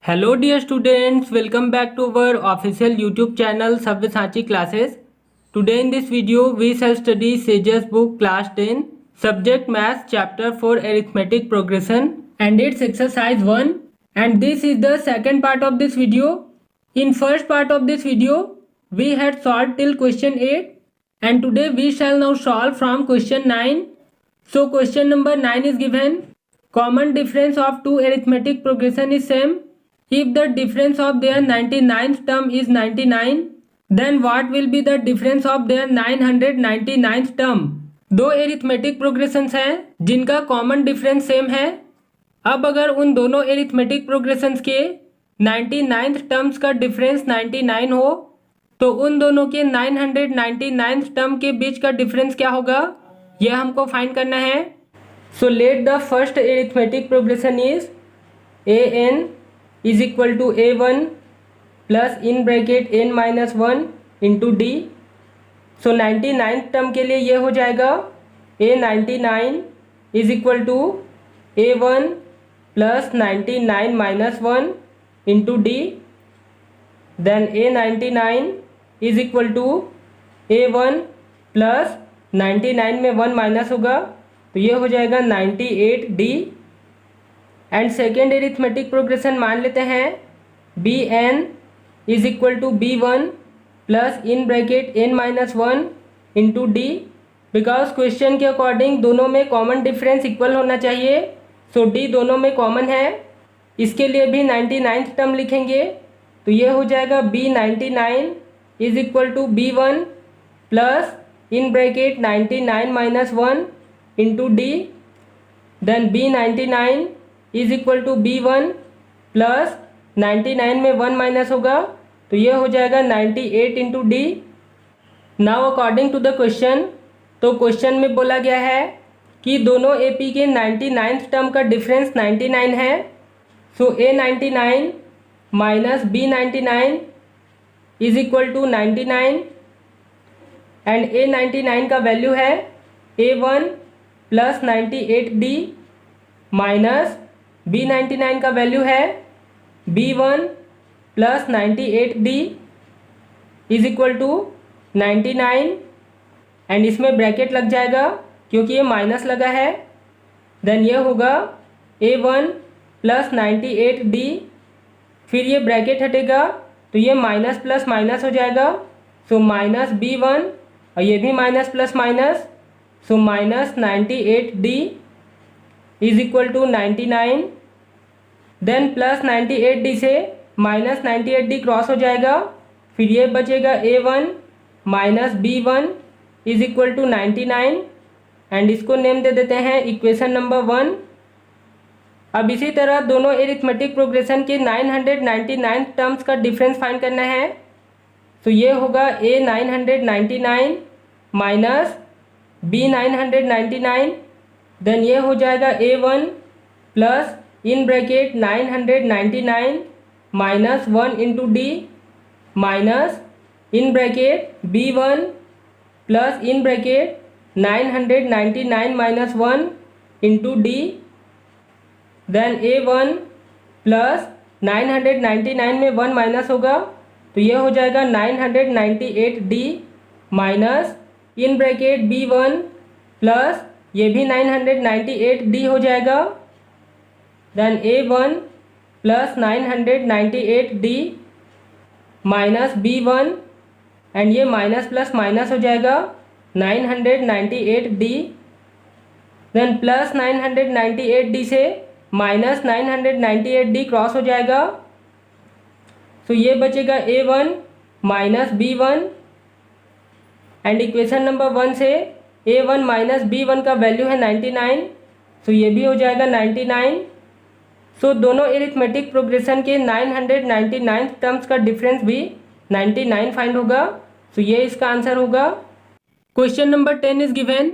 Hello dear students, welcome back to our official YouTube channel Sabyasachi classes. Today in this video we shall study Sage's book class 10 subject math chapter 4 arithmetic progression and its exercise 1, and this is the second part of this video. In first part of this video we had solved till question 8 and today we shall now solve from question 9. So question number 9 is given. Common difference of two arithmetic progression is same. If the difference of their 99th term is 99, then what will be the difference of their 999th term? दो arithmetic progressions हैं जिनका common difference same है. अब अगर उन दोनों arithmetic progressions के 99th terms का डिफरेंस 99 हो तो उन दोनों के 999th टर्म के बीच का डिफरेंस क्या होगा, यह हमको फाइंड करना है. So let the first arithmetic progression is an is equal to a1 plus in bracket n minus 1 into d. So 99th term के लिए ये हो जाएगा a99 is equal to a1 plus 99 minus 1 into d. then a99 is equal to a1 plus 99 में 1 minus होगा तो ये हो जाएगा 98d. And second arithmetic progression मान लेते हैं B N is equal to B one plus in bracket N minus 1 into D. Because question के अकॉर्डिंग दोनों में कॉमन डिफरेंस इक्वल होना चाहिए. सो डी दोनों में कॉमन है, इसके लिए भी 99th टर्म लिखेंगे तो ये हो जाएगा B99 is equal to B1 plus in bracket 99 minus 1 into D. Then B99 is equal to B1 plus 99 में 1 माइनस होगा तो ये हो जाएगा 98 into D. Now according to the question, तो क्वेश्चन में बोला गया है कि दोनों AP के 99th टर्म का डिफरेंस 99 है. So A99 minus B99 is equal to 99 and A99 का वैल्यू है A1 plus 98D minus B99 का वैल्यू है B1 plus 98D is equal to 99 एंड इसमें ब्रैकेट लग जाएगा क्योंकि ये माइनस लगा है. देन ये होगा A1 प्लस 98D, फिर ये ब्रैकेट हटेगा तो ये माइनस प्लस माइनस हो जाएगा. सो माइनस B1 और ये भी minus plus minus, so minus 98D is equal to 99. Then plus 98D से माइनस 98D क्रॉस हो जाएगा, फिर ये बचेगा A1 minus B1 is equal to 99 एंड इसको नेम दे देते हैं इक्वेशन नंबर 1. अब इसी तरह दोनों एरिथमेटिक प्रोग्रेशन के 999 टर्म्स का डिफरेंस फाइंड करना है. तो ये होगा A999 माइनस B999. देन ये हो जाएगा A1 plus in bracket 999 minus 1 into D minus in bracket B1 plus in bracket 999 minus 1 into D. Then A1 plus 999 में 1 माइनस होगा तो ये हो जाएगा 998D minus in bracket B1 plus ये भी 998D हो जाएगा. Then A1 plus 998D minus B1 एंड ये माइनस प्लस माइनस हो जाएगा 998D. देन प्लस 998D से माइनस 998D क्रॉस हो जाएगा तो ये बचेगा A1 minus B1 and equation number 1 से A1 माइनस B1 का वैल्यू है 99 तो ये भी हो जाएगा 99. सो दोनों एरिथमेटिक प्रोग्रेशन के 999 टर्म्स का डिफरेंस भी 99 फाइंड होगा. तो ये इसका आंसर होगा. Question number 10 is given.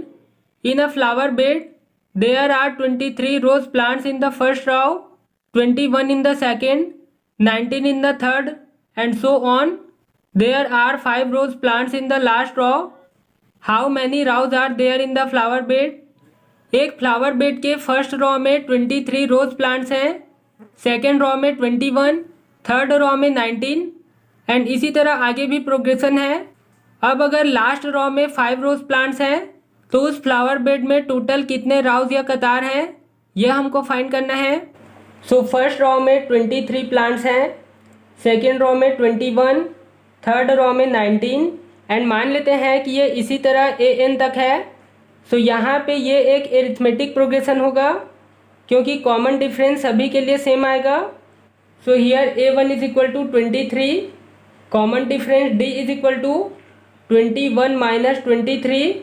In a flower bed there are 23 rose plants in the first row, 21 in the second, 19 in the third and so on. There are 5 rose plants in the last row. How many rows are there in the flower bed? एक flower bed के first row में 23 rose plants हैं second raw में 21, third raw में 19 and इसी तरह आगे भी प्रोग्रेशन है। अब अगर लास्ट रॉ में 5 रोज प्लांट्स हैं तो उस फ्लावर बेड में टोटल कितने राउज या कतार हैं यह हमको फाइंड करना है। सो फर्स्ट रॉ में 23 प्लांट्स हैं, सेकेंड रॉ में 21, थर्ड रॉ में 19 एंड मान लेते हैं कि ये इसी तरह an तक है। सो यहाँ पे ये एक एरिथमेटिक प्रोग्रेशन होगा क्योंकि कॉमन डिफरेंस सभी के लिए सेम आएगा। So here a1 is equal to 23, common difference d is equal to 21 minus 23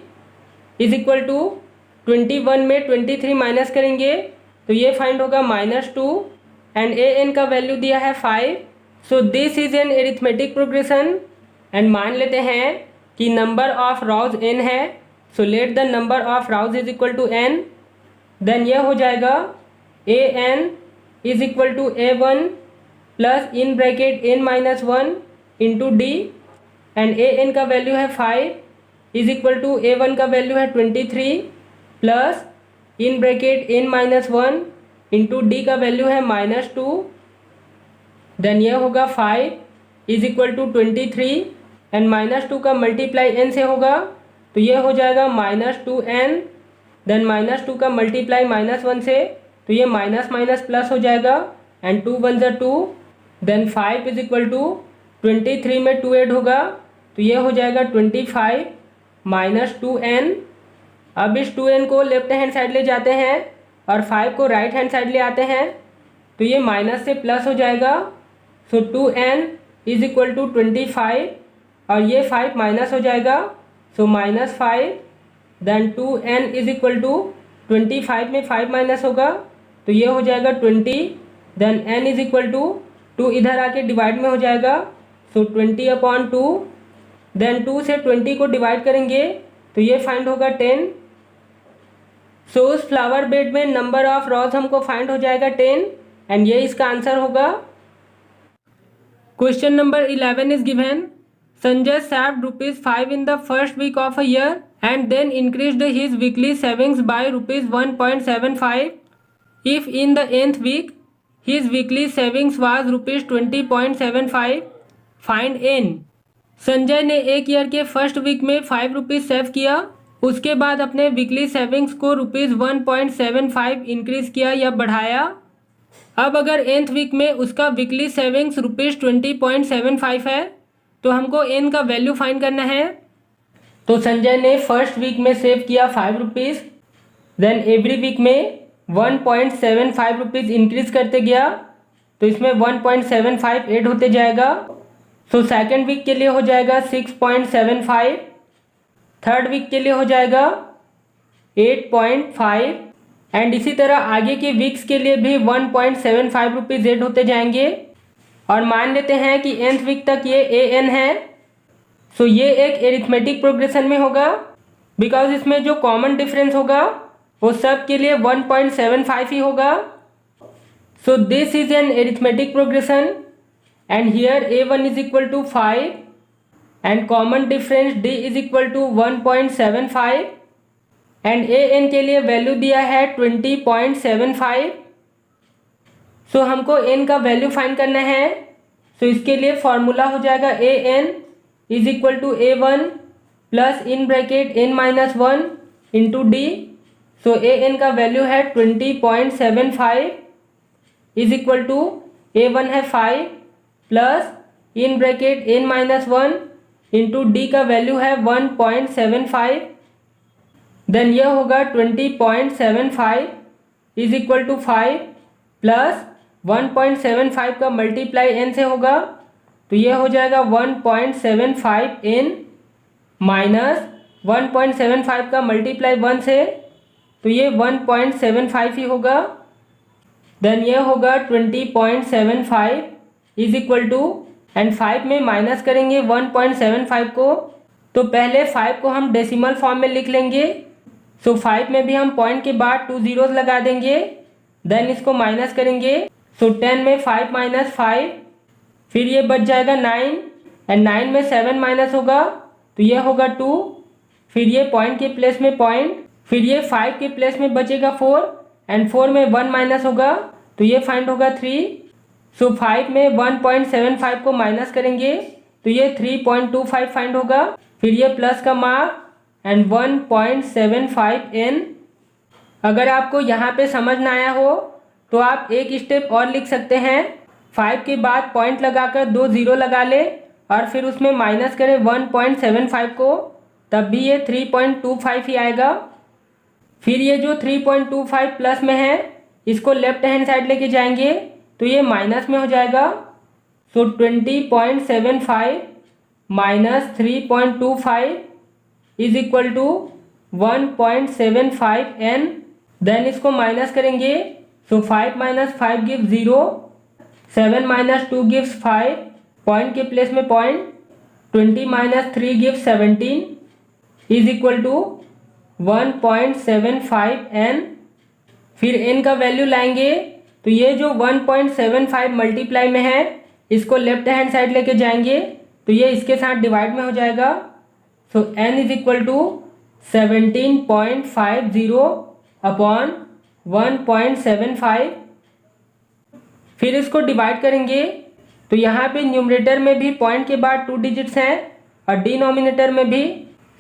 is equal to 21 में 23 माइनस करेंगे तो ये फाइंड होगा -2 एंड an का वैल्यू दिया है 5। So this is an arithmetic progression and मान लेते हैं कि नंबर ऑफ राउज n है। So let the number of rows is equal to n, then यह हो जाएगा an is equal to a1 plus in bracket n minus 1 into D and an का value है 5 इज इक्वल टू a1 का value है 23 plus in bracket n minus 1 into D का value है -2, then यह होगा 5 इज इक्वल टू 23 एंड -2 का multiply n से होगा तो यह हो जाएगा -2n, देन -2 का मल्टीप्लाई -1 से तो ये माइनस माइनस प्लस हो जाएगा एंड 2 1 ज़ा 2, देन 5 इज इक्वल टू 23 में 2 ऐड होगा तो ये हो जाएगा 25 माइनस 2n। अब इस 2n को लेफ्ट हैंड साइड ले जाते हैं और 5 को राइट हैंड साइड ले आते हैं तो ये माइनस से प्लस हो जाएगा। सो 2n इज इक्वल टू 25 और ये 5 माइनस हो जाएगा so -5, then 2n is equal to 25 में 5 माइनस होगा तो ये हो जाएगा 20, then n is equal to 2 इधर आके डिवाइड में हो जाएगा सो 20/2, देन 2 से 20 को डिवाइड करेंगे तो ये फाइंड होगा 10। सो उस फ्लावर बेड में नंबर ऑफ रॉज हमको फाइंड हो जाएगा 10 एंड ये इसका आंसर होगा। Question number 11 is given, Sanjay saved ₹5 in the first week of a year and then increased his weekly savings by ₹1.75. If in the nth week his weekly savings was ₹20.75, find n। Sanjay ने एक year के first week में ₹5 save किया, उसके बाद अपने weekly savings को ₹1.75 increase किया या बढ़ाया। अब अगर nth वीक में उसका वीकली सेविंग्स ₹20.75 है तो हमको n का वैल्यू फाइंड करना है। तो संजय ने फर्स्ट वीक में सेव किया ₹5, देन एवरी वीक में ₹1.75 इंक्रीज करते गया तो इसमें 1.75 ऐड होते जाएगा। सो सेकेंड वीक के लिए हो जाएगा 6.75, थर्ड वीक के लिए हो जाएगा 8.5 एंड इसी तरह आगे के वीक्स के लिए भी ₹1.75 ऐड होते जाएंगे। और मान लेते हैं कि nth वीक तक ये an है। सो ये एक एरिथमेटिक प्रोग्रेशन में होगा बिकॉज इसमें जो कॉमन डिफरेंस होगा वो सब के लिए 1.75 ही होगा। So this is an arithmetic progression and here a1 is equal to 5 and common difference d is equal to 1.75 and an के लिए वैल्यू दिया है 20.75। सो हमको n का वैल्यू फाइंड करना है। सो इसके लिए फॉर्मूला हो जाएगा an is equal to a1 plus in bracket n minus 1 into D. So an का वैल्यू है 20.75 इज इक्वल टू a1 है 5 plus in bracket n minus 1 into D का वैल्यू है 1.75, देन यह होगा 20.75 इज इक्वल टू 5 प्लस 1.75 का multiply n से होगा तो ये हो जाएगा 1.75 n माइनस 1.75 का मल्टीप्लाई 1 से तो ये 1.75 ही होगा, देन ये होगा 20.75 इज इक्वल टू एंड 5 में माइनस करेंगे 1.75 को तो पहले 5 को हम डेसिमल फॉर्म में लिख लेंगे। सो 5 में भी हम पॉइंट के बाद 2 zeros लगा देंगे, देन इसको माइनस करेंगे। सो 10 में 5 माइनस 5 फिर ये बच जाएगा 9 एंड 9 में 7 माइनस होगा तो ये होगा 2, फिर ये पॉइंट के प्लेस में पॉइंट, फिर ये 5 के प्लेस में बचेगा 4 एंड 4 में 1 माइनस होगा तो ये फाइंड होगा 3। सो 5 में 1.75 को माइनस करेंगे तो ये 3.25 फाइंड होगा। फिर ये प्लस का मार्क एंड 1.75 n। अगर आपको यहाँ पे समझ ना आया हो तो आप एक स्टेप और लिख सकते हैं। 5 के बाद पॉइंट लगाकर 2 0 लगा ले और फिर उसमें माइनस करें 1.75 को, तब भी ये 3.25 ही आएगा। फिर ये जो 3.25 प्लस में है इसको लेफ्ट हैंड साइड लेके जाएंगे तो ये माइनस में हो जाएगा। So 20.75 minus 3.25 is equal to 1.75 n। Then इसको माइनस करेंगे so 5 minus 5 give 0, 7 minus 2 gives 5, point के प्लेस में point, 20 minus 3 give 17 is equal to 1.75 n। फिर n का वैल्यू लाएंगे तो ये जो 1.75 मल्टीप्लाई में है इसको लेफ्ट हैंड साइड लेके जाएंगे तो ये इसके साथ डिवाइड में हो जाएगा। So n is equal to 17.50 upon 1.75। फिर इसको डिवाइड करेंगे तो यहाँ पे न्यूमरेटर में भी पॉइंट के बाद 2 डिजिट्स हैं और डिनोमिनेटर में भी।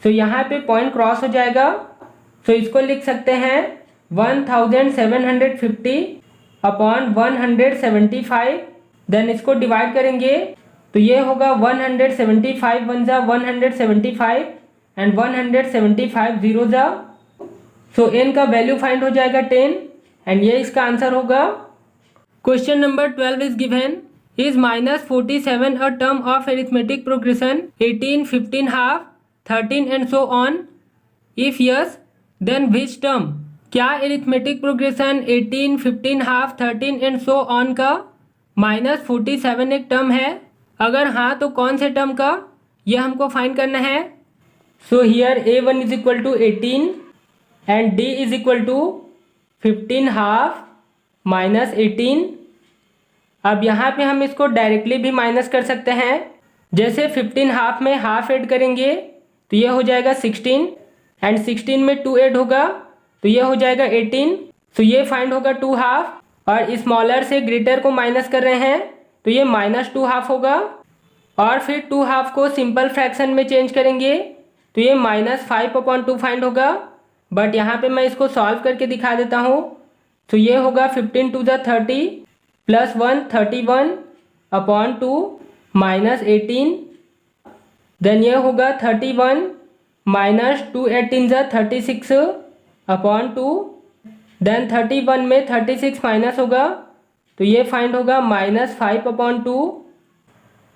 तो यहाँ पे पॉइंट क्रॉस हो जाएगा तो इसको लिख सकते हैं 1750 अपॉन 175। देन इसको डिवाइड करेंगे तो ये होगा 175 वन जा 175 एंड 175 जीरो जा। सो n का वैल्यू फाइंड हो जाएगा 10 एंड ये इसका आंसर होगा। Question number 12 is given, is -47 a term of arithmetic progression 18, 15 half, 13 and so on? If yes then which term? क्या arithmetic progression 18, 15 half, 13 and so on का -47 एक term है? अगर हाँ तो कौन से टर्म का, यह हमको फाइंड करना है। So here a1 is equal to 18 and d is equal to 15 half minus 18। अब यहाँ पे हम इसको डायरेक्टली भी माइनस कर सकते हैं। जैसे 15 हाफ में हाफ ऐड करेंगे तो ये हो जाएगा 16 एंड 16 में 2 ऐड होगा तो ये हो जाएगा 18। तो ये फाइंड होगा 2 हाफ और स्मॉलर से ग्रेटर को माइनस कर रहे हैं तो ये -2 हाफ होगा। और फिर 2 हाफ को सिंपल फ्रैक्शन में चेंज करेंगे तो ये -5/2 फाइंड होगा। बट यहाँ पे मैं इसको सॉल्व करके दिखा देता हूँ। तो ये होगा 15 to the 30 plus 1 31 upon 2 -18। Then ये होगा 31 माइनस 2 18 जा 36 अपॉन 2। देन 31 में 36 माइनस होगा तो ये फाइंड होगा -5/2।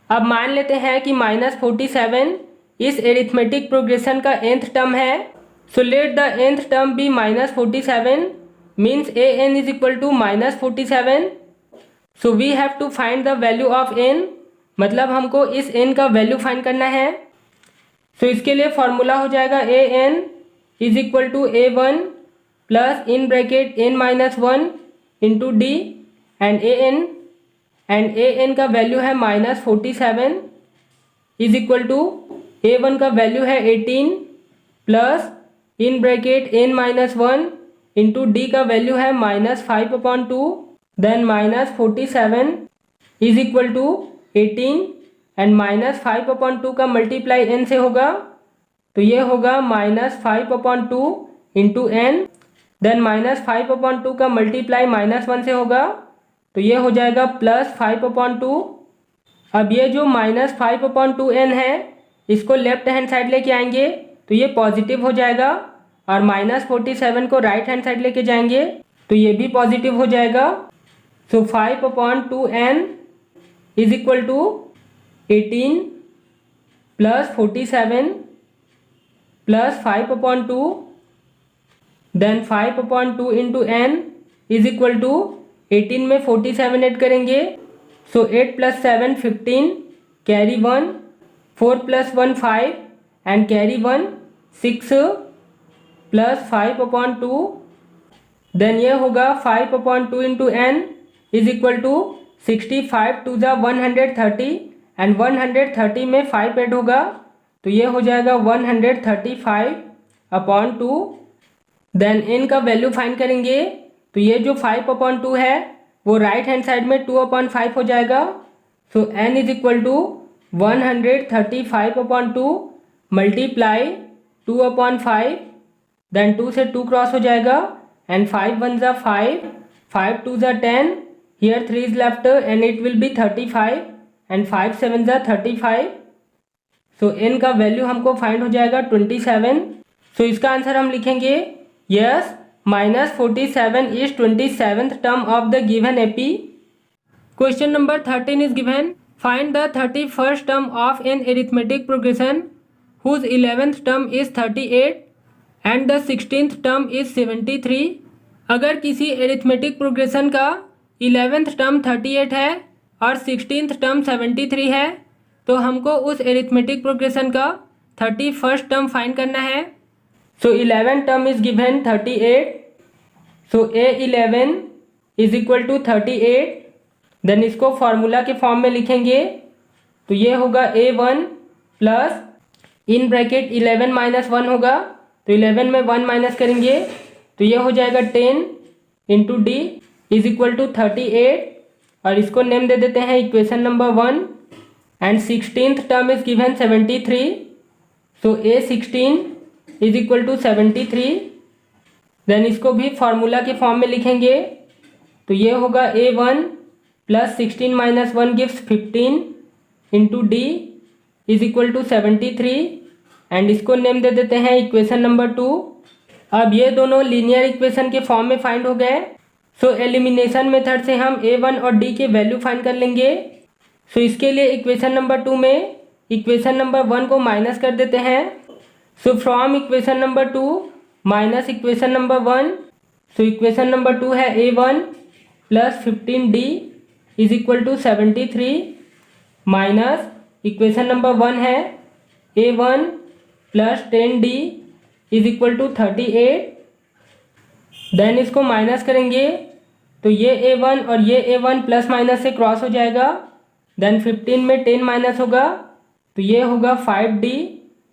अब मान लेते हैं कि -47 इस एरिथमेटिक प्रोग्रेशन का nth टर्म है। So let the nth term be -47 means an is equal to -47। So we have to find the value of n, मतलब हमको इस n का वैल्यू फाइंड करना है। सो इसके लिए फॉर्मूला हो जाएगा an is equal to a1 plus in bracket n-1 into d and an का वैल्यू है -47 इज इक्वल टू a1 का वैल्यू है 18 plus in bracket n-1 into D का वैल्यू है -5/2। Then -47 is equal to 18 and -5/2 का multiply n से होगा तो ये होगा -5/2 इंटू n। देन -5/2 का मल्टीप्लाई -1 से होगा तो ये हो जाएगा +5/2। अब ये जो -5/2n है इसको लेफ्ट हैंड साइड लेके आएंगे तो ये पॉजिटिव हो जाएगा और -47 को राइट हैंड साइड लेके जाएंगे तो ये भी पॉजिटिव हो जाएगा। So 5/2n is equal to 18 plus 47 plus 5/2 then 5/2 into n is equal to 18 में 47 ऐड करेंगे so 8 + 7 15 carry 1 4 + 1 5 and carry 1 6 plus 5/2 then ये होगा 5/2 into n is equal to 65 to the 130 and 130 में 5 ऐड होगा तो ये हो जाएगा 135/2। देन n का वैल्यू फाइंड करेंगे तो ये जो 5/2 है वो राइट हैंड साइड में 2/5 हो जाएगा। So n is equal to 135/2 multiply 2/5, then 2 से 2 क्रॉस हो जाएगा एंड 5 1 जा 5, 5 2 जा 10, here 3 is left and it will be 35 and 5 7 जा 35। सो n का वैल्यू हमको फाइंड हो जाएगा 27। सो इसका आंसर हम लिखेंगे yes -47 is 27th term of the given AP. Question number 13 is given, find the 31st term of an arithmetic progression whose 11th term is 38 and the 16th term is 73। अगर किसी arithmetic progression का 11th term 38 है और 16th term 73 है तो हमको उस arithmetic progression का 31st टर्म फाइंड करना है। So 11 term is given 38, so A11 is equal to 38, then इसको फॉर्मूला के फॉर्म में लिखेंगे तो ये होगा A1 plus in bracket 11 minus 1 होगा, तो 11 में 1 माइनस करेंगे तो ये हो जाएगा 10 into D is equal to 38, और इसको नेम दे देते हैं equation number 1। And 16th term is given 73, so A16 is equal to 73, then इसको भी फॉर्मूला के फॉर्म में लिखेंगे तो ये होगा A1 plus 16 minus 1 gives 15 into D is equal to 73, and इसको नेम दे देते हैं इक्वेशन नंबर 2। अब ये दोनों लीनियर इक्वेशन के फॉर्म में फाइंड हो गए। सो एलिमिनेशन मेथड से हम A1 और D के वैल्यू फाइंड कर लेंगे। सो इसके लिए इक्वेशन नंबर 2 में इक्वेशन नंबर 1 को माइनस कर देते हैं। So from equation number 2 minus equation number 1, so equation number 2 है A1 plus 15D is equal to 73 minus equation number 1 है A1 plus 10D is equal to 38, then इसको minus करेंगे तो ये A1 और ये A1 प्लस माइनस से cross हो जाएगा, देन 15 में 10 माइनस होगा तो ये होगा 5D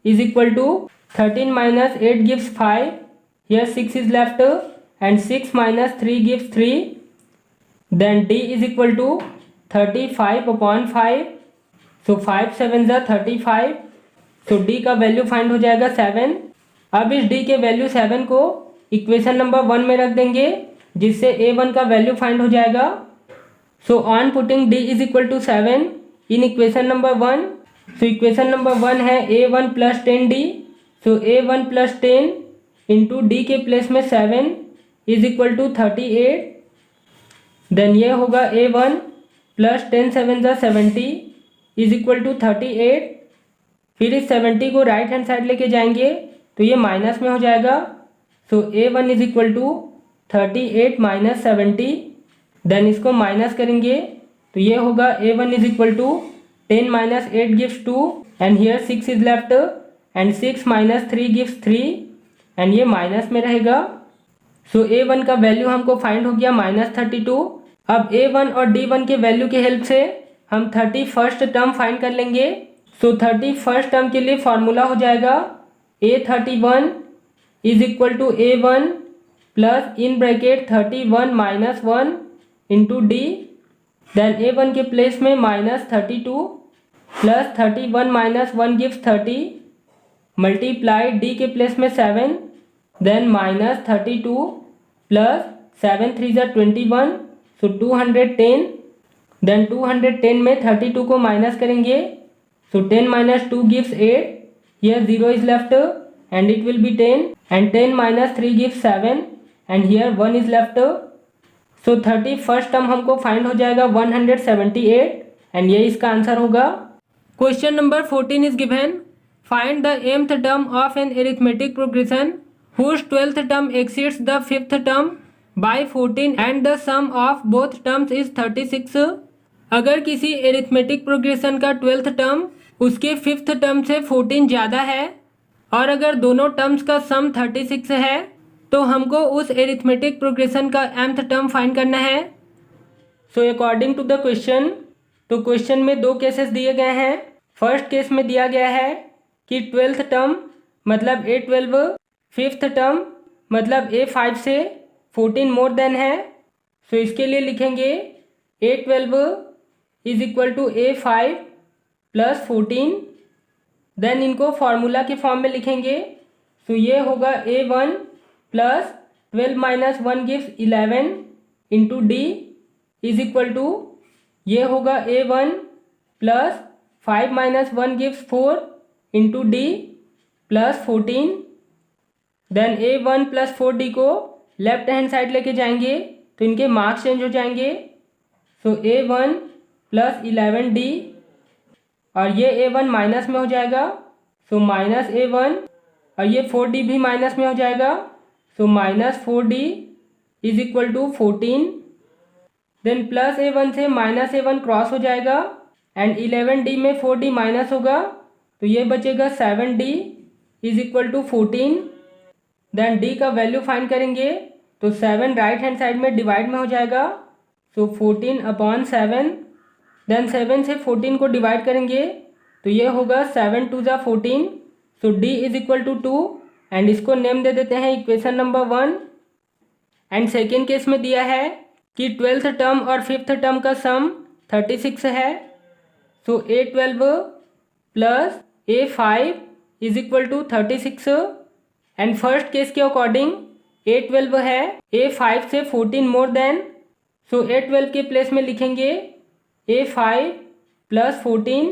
is equal to 13 minus 8 gives 5, here 6 is left and 6 minus 3 gives 3, then D is equal to 35/5, so 5 7 जा 35, सो D का वैल्यू फाइंड हो जाएगा 7। अब इस D के वैल्यू 7 को इक्वेशन नंबर 1 में रख देंगे जिससे A1 का वैल्यू फाइंड हो जाएगा। So on putting D is equal to 7 in equation number 1, so equation number 1 है A1 plus 10D, so A1 plus 10 into D के प्लेस में 7 इज इक्वल टू 38, देन ये होगा A1 प्लस 10 7 जा 70 is equal to 38, फिर इस 70 को right hand side लेके जाएंगे तो ये माइनस में हो जाएगा। So A1 is equal to 38 minus 70, then इसको माइनस करेंगे तो ये होगा A1 is equal to 10 minus 8 gives 2 and here 6 is left and 6 minus 3 gives 3 and ये माइनस में रहेगा। सो A1 का वैल्यू हमको फाइंड हो गया -32। अब A1 और D1 के वैल्यू के हेल्प से हम 31st टर्म फाइंड कर लेंगे। सो 31st टर्म के लिए फॉर्मूला हो जाएगा A31 is equal to A1 plus in bracket 31 minus 1 into D, then A1 के प्लेस में -32 plus 31 minus 1 gives 30 multiply D के प्लेस में 7, देन -32 प्लस 7 3 जा 21, सो 210, देन 210 में 32 को माइनस करेंगे so 10 minus 2 gives 8, here 0 is left and it will be 10 and 10 minus 3 gives 7 and here 1 is left. So 31st term हमको find हो जाएगा 178 and ये इसका आंसर होगा। Question number 14 is given, find the mth term of an arithmetic progression whose 12th term exceeds the 5th term by 14 and the sum of both terms is 36। अगर किसी arithmetic progression का 12th term उसके 5th term से 14 ज़्यादा है और अगर दोनों टर्म्स का सम 36 है तो हमको उस एरिथमेटिक प्रोग्रेशन का mth टर्म फाइंड करना है। So according to the question, तो क्वेश्चन में दो केसेस दिए गए हैं। फर्स्ट केस में दिया गया है कि 12th टर्म मतलब A12, 5th टर्म मतलब A5 से 14 मोर देन है। सो इसके लिए लिखेंगे A12 is equal to A5 plus 14। Then इनको फॉर्मूला के फॉर्म में लिखेंगे। सो ये होगा A1 plus 12 minus 1 gives 11 into D is equal to ये होगा A1 plus 5 minus 1 gives 4 into D plus 14। Then A1 plus 4D को लेफ्ट हैंड साइड लेके जाएंगे तो इनके मार्क्स चेंज हो जाएंगे। सो A1 प्लस 11D और ये A1 माइनस में हो जाएगा, सो माइनस A1 और ये 4D भी माइनस में हो जाएगा, so minus 4D is equal to 14। Then plus A1 से माइनस A1 क्रॉस हो जाएगा एंड 11D में 4D माइनस होगा तो ये बचेगा 7D is equal to 14। Then D का वैल्यू फाइंड करेंगे तो 7 राइट हैंड साइड में डिवाइड में हो जाएगा, सो 14 अपॉन 7। देन 7 से 14 को डिवाइड करेंगे तो ये होगा 7 टू ज़ा 14, so D is equal to 2 and इसको नेम दे देते हैं equation number 1। And second case में दिया है कि 12th टर्म और 5th टर्म का सम 36 है, so A12 plus A5 is equal to 36। And first case के अकॉर्डिंग A12 है A5 से 14 मोर देन, सो A12 के प्लेस में लिखेंगे A5 plus 14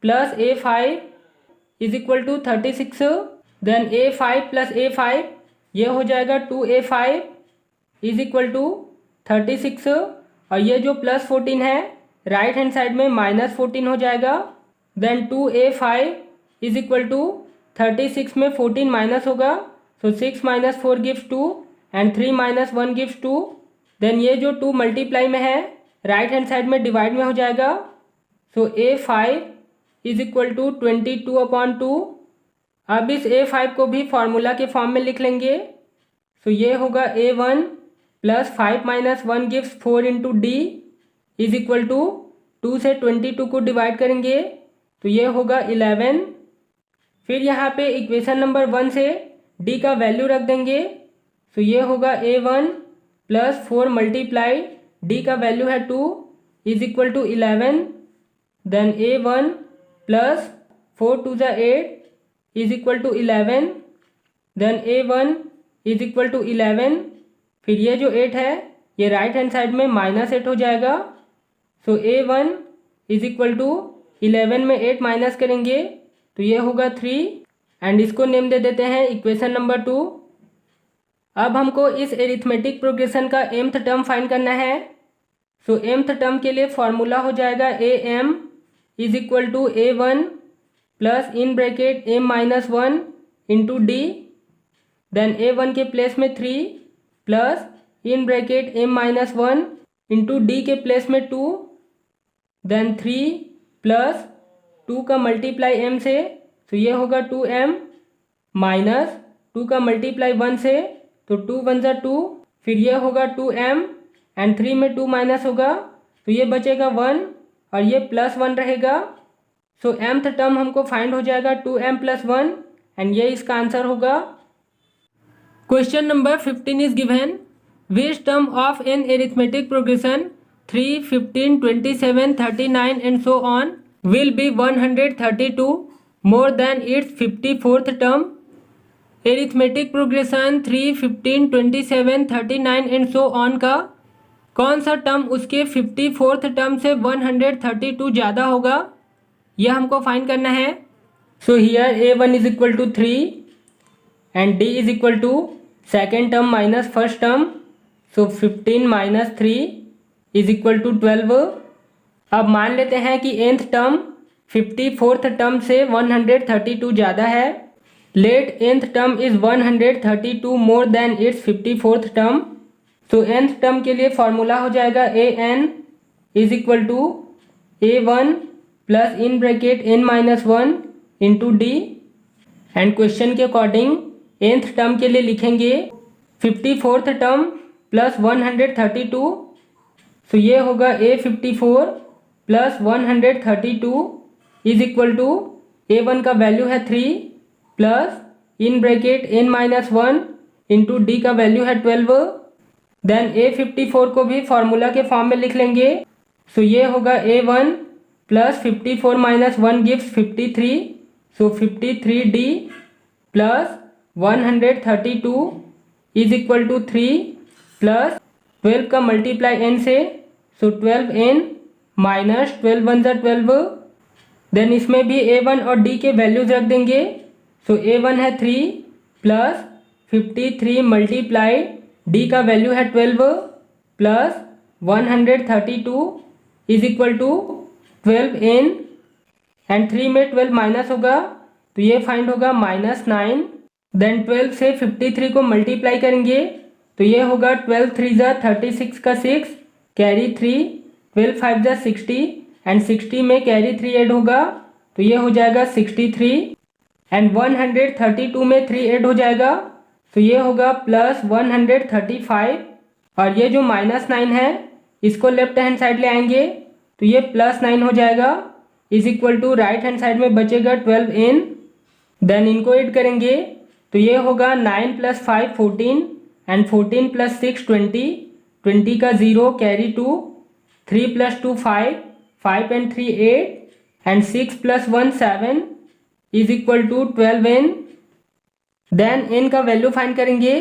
plus A5 is equal to 36। Then A5 plus A5 ये हो जाएगा 2A5 इज इक्वल टू 36 और ये जो प्लस 14 है राइट हैंड साइड में माइनस 14 हो जाएगा। Then 2A5 is equal to 36 में 14 माइनस होगा, so 6 minus 4 gives 2 and 3 minus 1 gives 2। Then ये जो 2 मल्टीप्लाई में है राइट हैंड साइड में डिवाइड में हो जाएगा, so A5 is equal to 22 upon 2। अब इस A5 को भी फॉर्मूला के फॉर्म में लिख लेंगे, सो ये होगा A1 plus 5 minus 1 gives 4 into D is equal to 2 से 22 को डिवाइड करेंगे तो ये होगा 11। फिर यहाँ पे इक्वेशन नंबर 1 से D का वैल्यू रख देंगे, सो ये होगा A1 प्लस 4 मल्टीप्लाई D का वैल्यू है 2 is equal to 11। Then A1 plus 4 two ज़ा 8 is equal to 11। Then A1 is equal to 11। फिर ये जो 8 है ये राइट हैंड साइड में माइनस 8 हो जाएगा, so A1 is equal to 11 में 8 माइनस करेंगे तो ये होगा 3 एंड इसको नेम दे देते हैं इक्वेशन नंबर 2। अब हमको इस एरिथमेटिक प्रोग्रेशन का mth टर्म फाइंड करना है, सो mth टर्म के लिए फॉर्मूला हो जाएगा am is equal to A1 plus in bracket m minus 1 into D। Then A1 के प्लेस में 3 plus in bracket m minus 1 into D के प्लेस में 2। देन 3 प्लस 2 का मल्टीप्लाई m से तो ये होगा 2m माइनस 2 का मल्टीप्लाई 1 से तो 2 1 ज़ा 2, फिर ये होगा 2m एंड 3 में 2 माइनस होगा तो ये बचेगा 1 और ये प्लस 1 रहेगा, सो mth टर्म हमको फाइंड हो जाएगा 2m प्लस 1 एंड ये इसका आंसर होगा। Question number 15 is given, which term of an arithmetic progression 3, 15, 27, 39 and so on will be 132 more than its 54th term। Arithmetic progression 3, 15, 27, 39 and so on का कौन सा term उसके 54th term से 132 ज़्यादा होगा, यह हमको फाइंड करना है। So here A1 is equal to 3 and D is equal to second term minus first term, so 15 minus 3 is equal to 12। अब मान लेते हैं कि nth टर्म 54th टर्म से 132 ज़्यादा है। Let nth term is 132 more than it's 54th term, तो nth term के लिए फॉर्मूला हो जाएगा an is equal to A1 plus in bracket n minus 1 into D। And question के अकॉर्डिंग nth टर्म के लिए लिखेंगे 54th टर्म प्लस 132, तो ये होगा A54 plus 132 is equal to A1 का वैल्यू है 3 plus in bracket n minus 1 into D का वैल्यू है 12। देन A54 को भी फॉर्मूला के फॉर्म में लिख लेंगे। सो ये होगा A1 plus 54 minus 1 gives 53, so 53D plus 132 is equal to 3 plus 12 का मल्टीप्लाई n से, सो 12n माइनस 12 1 ज़ा 12। देन इसमें भी A1 और D के वैल्यूज रख देंगे। सो A1 है 3 प्लस 53 मल्टीप्लाई D का वैल्यू है 12 plus 132 is equal to 12n and 3 में 12 माइनस होगा तो ये फाइंड होगा -9। देन 12 से 53 को मल्टीप्लाई करेंगे तो ये होगा 12 3 ज़ा 36 का 6 कैरी 3, 12 5 ज़ा 60 एंड 60 में कैरी 3 ऐड होगा तो ये हो जाएगा 63 एंड 132 में 3 ऐड हो जाएगा तो ये होगा प्लस 135 और ये जो -9 है इसको लेफ्ट हैंड साइड ले आएंगे तो ये +9 हो जाएगा is equal to right hand side में बचेगा 12n। देन इनको ऐड करेंगे तो ये होगा 9 + 5 14 एंड 14 + 6 20, 20 का 0 carry 2, 3 + 2 5, 5 and 3 8 and 6 + 1 7 is equal to 12n। Then n का वैल्यू फाइंड करेंगे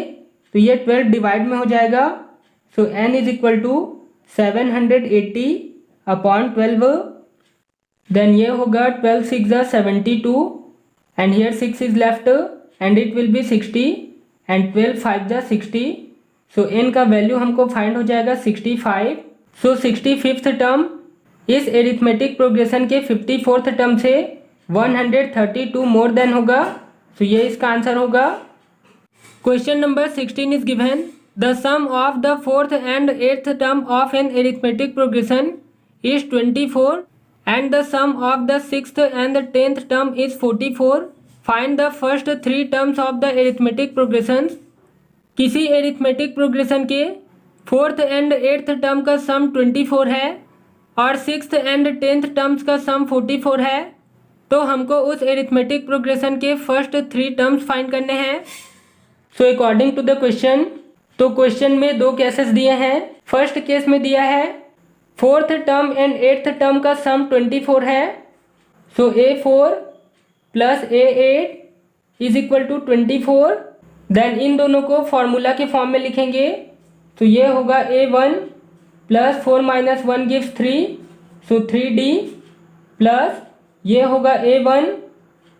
तो ये 12 डिवाइड में हो जाएगा so n is equal to 780 upon 12। Then ये होगा 12 6 ज़ा 72 and here 6 is left and it will be 60 and 12 5 ज़ा 60 सो n का वैल्यू हमको फाइंड हो जाएगा 65। सो 65th टर्म इस एरिथमेटिक प्रोग्रेशन के 54th टर्म से 132 मोर देन होगा तो ये इसका आंसर होगा। Question number 16 is given the sum of the 4th and 8th term of an arithmetic progression is 24 and the sum of the 6th and the 10th term is 44. Find the first 3 terms of the arithmetic progressions. किसी arithmetic progression के 4th and 8th term का sum 24 है और 6th and 10th terms का sum 44 है तो हमको उस एरिथमेटिक प्रोग्रेशन के फर्स्ट 3 टर्म्स फाइंड करने हैं। So according to the question, तो क्वेश्चन में 2 केसेस दिए हैं। फर्स्ट केस में दिया है 4th term and 8th term का सम 24 है so A4 plus A8 is equal to 24। Then इन दोनों को फॉर्मूला के फॉर्म में लिखेंगे तो ये होगा A1 plus 4 minus 1 gives 3 so 3D plus ये होगा A1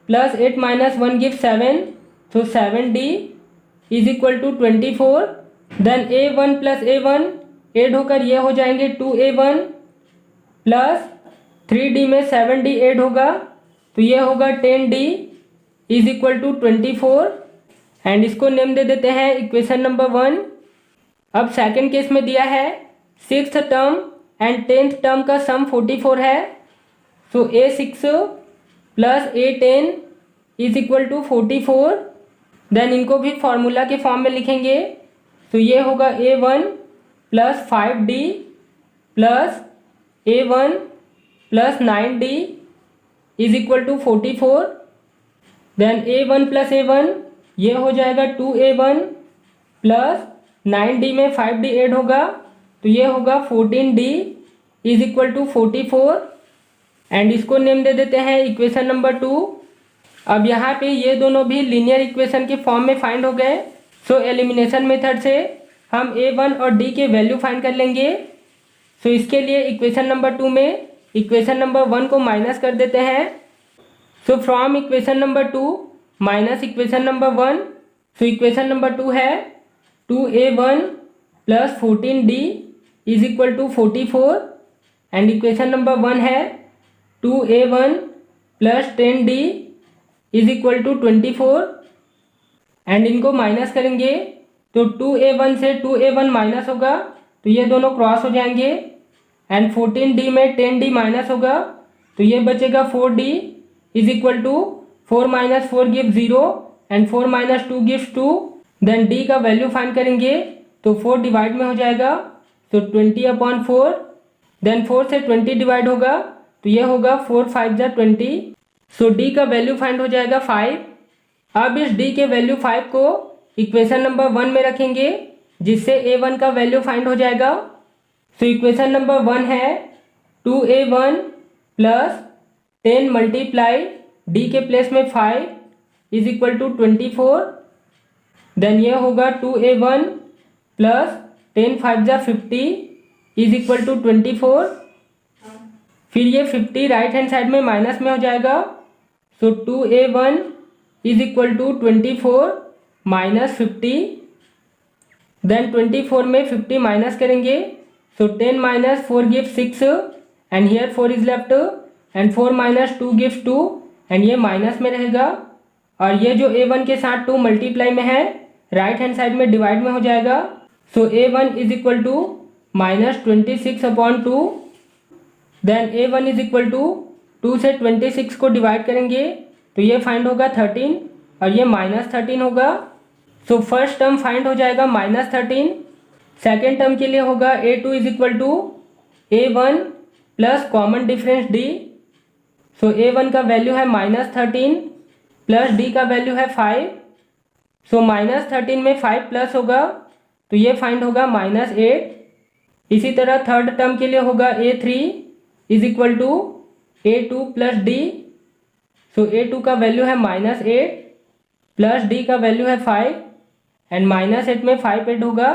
plus 8 minus 1 gives 7 so 7D is equal to 24। Then A1 plus A1 add होकर ये हो जाएंगे 2A1 प्लस 3D में 7D ऐड होगा तो ये होगा 10D is equal to 24 and इसको नेम दे देते हैं इक्वेशन नंबर 1। अब सेकंड केस में दिया है 6th term and 10th term का सम 44 है so A6 plus A10 is equal to 44। Then इनको भी फॉर्मूला के फॉर्म में लिखेंगे तो ये होगा A1 plus 5D plus A1 plus 9D is equal to 44। Then A1 plus A1 ये हो जाएगा 2A1 प्लस 9D में 5D ऐड होगा तो ये होगा 14D is equal to 44 and इसको नेम दे देते हैं इक्वेशन नंबर 2। अब यहाँ पे ये दोनों भी लीनियर इक्वेशन के फॉर्म में फाइंड हो गए सो एलिमिनेशन मेथड से हम A1 और D के वैल्यू फाइंड कर लेंगे। सो इसके लिए इक्वेशन नंबर 2 में इक्वेशन नंबर 1 को माइनस कर देते हैं। So from equation number 2 minus equation number 1 so equation number 2 है 2A1 plus 14D is equal to 44 and equation number 1 है 2A1 plus 10D is equal to 24 and इनको minus करेंगे तो 2A1 से 2A1 माइनस होगा तो ये दोनों क्रॉस हो जाएंगे एंड 14D में 10D माइनस होगा तो ये बचेगा 4D is equal to 4 minus 4 give 0 and 4 minus 2 gives 2। Then D का वैल्यू फाइंड करेंगे तो 4 डिवाइड में हो जाएगा तो 20/4। देन 4 से 20 डिवाइड होगा तो ये होगा 4 5 ज़ा 20 सो D का वैल्यू फाइंड हो जाएगा 5। अब इस D के वैल्यू 5 को इक्वेशन नंबर 1 में रखेंगे जिससे a1 का वैल्यू फाइंड हो जाएगा। सो इक्वेशन नंबर 1 है 2a1 प्लस 10 मल्टीप्लाई d के प्लेस में 5 इज इक्वल टू 24। देन ये होगा 2a1 प्लस 10 5 जा 50 इज इक्वल टू 24। फिर ये 50 राइट हैंड साइड में माइनस में हो जाएगा। So 2a1 is equal to 24 minus 50। Then 24 में 50 माइनस करेंगे। So 10 minus 4 gives 6 and here 4 is left and 4 minus 2 gives 2 and ये माइनस में रहेगा। और ये जो a1 के साथ 2 मल्टीप्लाई में है राइट हैंड साइड में डिवाइड में हो जाएगा। So a1 is equal to minus 26/2। Then a1 is equal to 2 से 26 को डिवाइड करेंगे तो ये फाइंड होगा 13 और ये -13 होगा। सो फर्स्ट टर्म फाइंड हो जाएगा -13। सेकेंड टर्म के लिए होगा a2 is equal to a1 plus common difference d। So a1 का वैल्यू है -13 प्लस d का वैल्यू है 5। सो -13 में 5 प्लस होगा तो ये फाइंड होगा -8। इसी तरह थर्ड टर्म के लिए होगा a3 is equal to a2 plus d। So a2 का वैल्यू है -8 प्लस d का वैल्यू है 5 एंड -8 में 5 ऐड होगा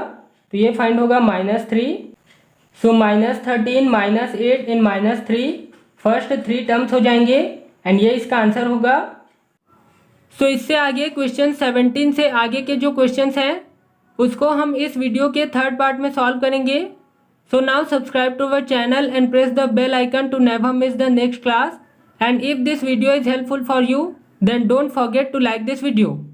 तो ये फाइंड होगा -3। सो -13 -8 एंड -3 फर्स्ट 3 टर्म्स हो जाएंगे एंड ये इसका आंसर होगा। सो इससे आगे क्वेश्चन 17 से आगे के जो क्वेश्चंस हैं उसको हम इस वीडियो के थर्ड पार्ट में सॉल्व करेंगे। So now subscribe to our channel and press the bell icon to never miss the next class. And if this video is helpful for you, then don't forget to like this video.